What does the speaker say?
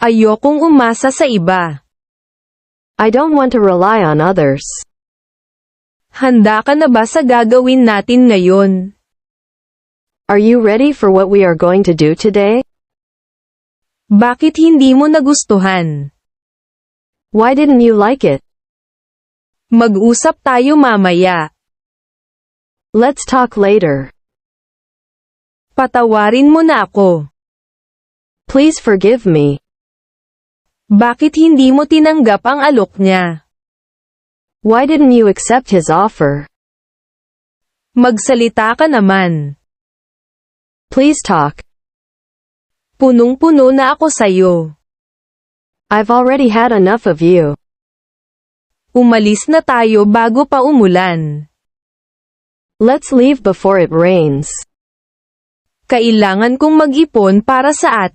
Ayokong umasa sa iba. I don't want to rely on others. Handa ka na ba sa gagawin natin ngayon? Are you ready for what we are going to do today? Bakit hindi mo nagustuhan? Why didn't you like it? Mag-usap tayo mamaya. Let's talk later. Patawarin mo na ako. Please forgive me. Bakit hindi mo tinanggap ang alok niya? Why didn't you accept his offer? Magsalita ka naman. Please talk. Punong-puno na ako sayo. I've already had enough of you. Umalis na tayo bago pa umulan. Let's leave before it rains. Kailangan kong mag-ipon para sa